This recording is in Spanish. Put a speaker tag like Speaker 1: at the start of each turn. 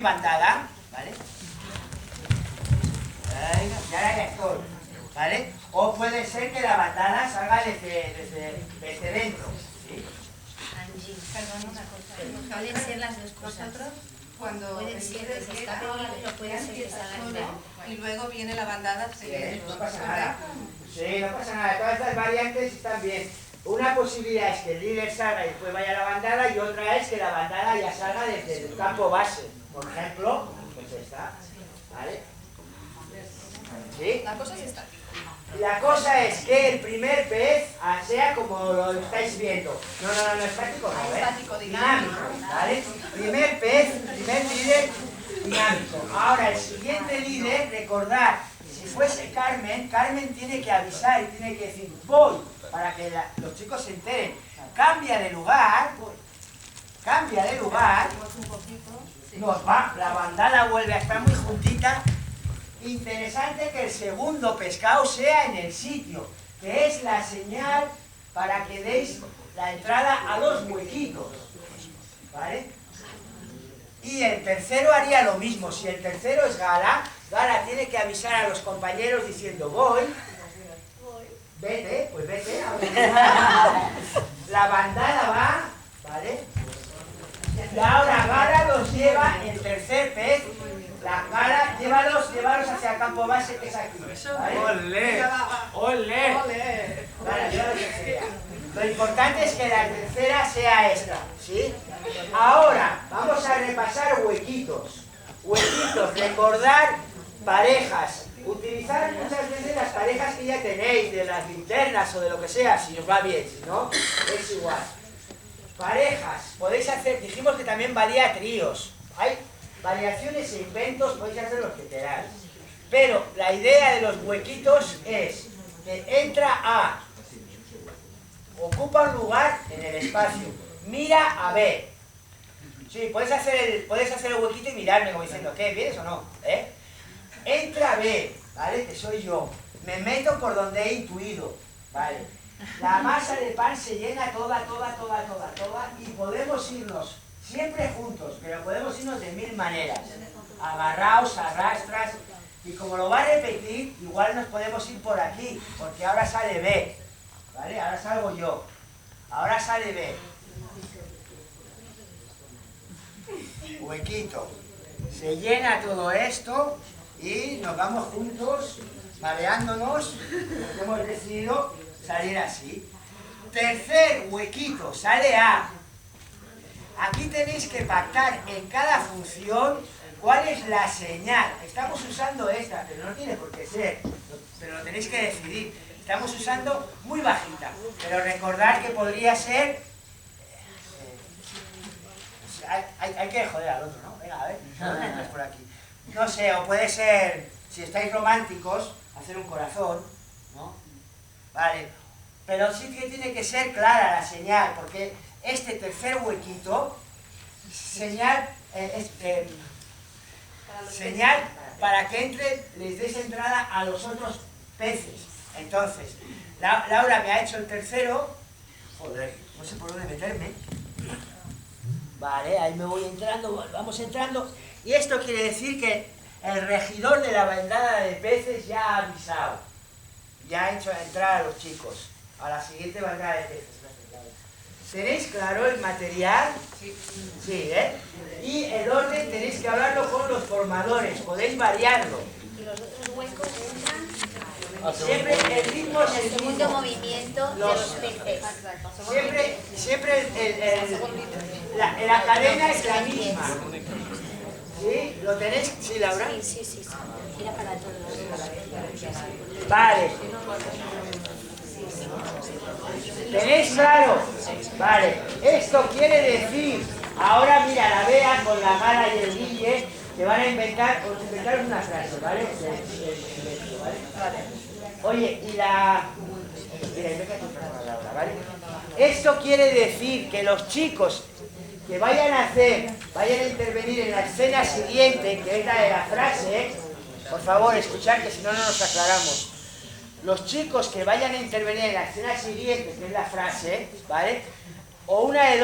Speaker 1: levantada, ¿vale? Ya la estoy, ¿vale? O puede ser que la bandana salga desde dentro, ¿sí?
Speaker 2: Angie, perdón una cosa. Pueden ser las dos cosas.
Speaker 3: Cuando
Speaker 2: pueden ser que se escape o puede ser que salga
Speaker 3: solo y luego viene la bandada.
Speaker 1: Sí, no pasa nada. Sí, no pasa nada. Todas estas variantes están bien. Una posibilidad es que el líder salga y después vaya a la bandada, y otra es que la bandada ya salga desde el campo base. Por ejemplo, pues esta, ¿vale? ¿Sí?
Speaker 3: La cosa es esta.
Speaker 1: La cosa es que el primer pez sea como lo estáis viendo. No, estático no,
Speaker 3: Estático,
Speaker 1: dinámico, ¿vale? Primer pez, primer líder, dinámico. Ahora, el siguiente líder, recordad, si fuese Carmen, Carmen tiene que avisar y tiene que decir, voy, para que los chicos se enteren. Cambia de lugar, la bandada vuelve a estar muy juntita. Interesante que el segundo pescado sea en el sitio, que es la señal para que deis la entrada a los huequitos, ¿vale? Y el tercero haría lo mismo. Si el tercero es Gala, Gala tiene que avisar a los compañeros diciendo voy, vete, pues vete, la bandada va, ¿vale? Y ahora Gala los lleva, el tercer pez, la Gala, llévalos hacia el campo base, que es aquí, ¿vale?
Speaker 4: ¡Olé! ¡Olé!
Speaker 1: Vale, yo lo tercera. Lo importante es que la tercera sea esta, ¿sí? Ahora, vamos a repasar huequitos. Huequitos, recordar parejas. Utilizar muchas veces las parejas que ya tenéis, de las linternas o de lo que sea, si os va bien, si no, es igual. Parejas, podéis hacer, dijimos que también valía tríos. Hay variaciones e inventos, podéis hacer los que queráis. Pero la idea de los huequitos es que entra A, ocupa un lugar en el espacio, mira a B. Sí, puedes hacer el huequito y mirarme como diciendo, ¿qué? ¿Vienes o no? Entra B, ¿vale? Que soy yo. Me meto por donde he intuido, ¿vale? La masa de pan se llena toda, y podemos irnos siempre juntos, pero podemos irnos de 1000 maneras. Agarraos, arrastras, y como lo va a repetir, igual nos podemos ir por aquí, porque ahora sale B, ¿vale? Ahora salgo yo, ahora sale B. Huequito. Se llena todo esto y nos vamos juntos, mareándonos, porque hemos decidido salir así. Tercer huequito, sale A. Aquí tenéis que pactar en cada función cuál es la señal. Estamos usando esta, pero no tiene por qué ser, pero lo tenéis que decidir. Estamos usando muy bajita, pero recordad que podría ser... hay que joder al otro, ¿no? Venga, a ver, no entras por aquí. No sé, o puede ser, si estáis románticos, hacer un corazón, ¿no? Vale, pero sí que tiene que ser clara la señal, porque este tercer huequito, señal para que les deis entrada a los otros peces. Entonces, Laura me ha hecho el tercero, joder, no sé por dónde meterme. Vale, ahí me voy entrando, vamos entrando, y esto quiere decir que el regidor de la bandada de peces ya ha avisado, ya ha hecho entrar a los chicos a la siguiente bandada de peces. ¿Tenéis claro el material? Sí. Sí, ¿eh? Y el orden tenéis que hablarlo con los formadores, podéis variarlo.
Speaker 2: Y los otros huecos entran
Speaker 1: Siempre el ritmo es
Speaker 2: en el
Speaker 1: el
Speaker 2: segundo
Speaker 1: mismo.
Speaker 2: movimiento de los peces.
Speaker 1: Siempre la cadena es la misma. ¿Sí? ¿Lo tenéis? ¿Sí, Laura?
Speaker 2: Sí. Era para todos.
Speaker 1: Vale. ¿Tenéis claro? Vale. Esto quiere decir, ahora mira, la Bea con la Mara y el Guille, que van a inventar una frase, ¿vale? Oye, y la... ¿vale? Esto quiere decir que los chicos que vayan a intervenir en la escena siguiente, que es la de la frase, por favor, escuchad que si no, no nos aclaramos. Los chicos que vayan a intervenir en la escena siguiente, que es la frase, ¿vale? O una de dos.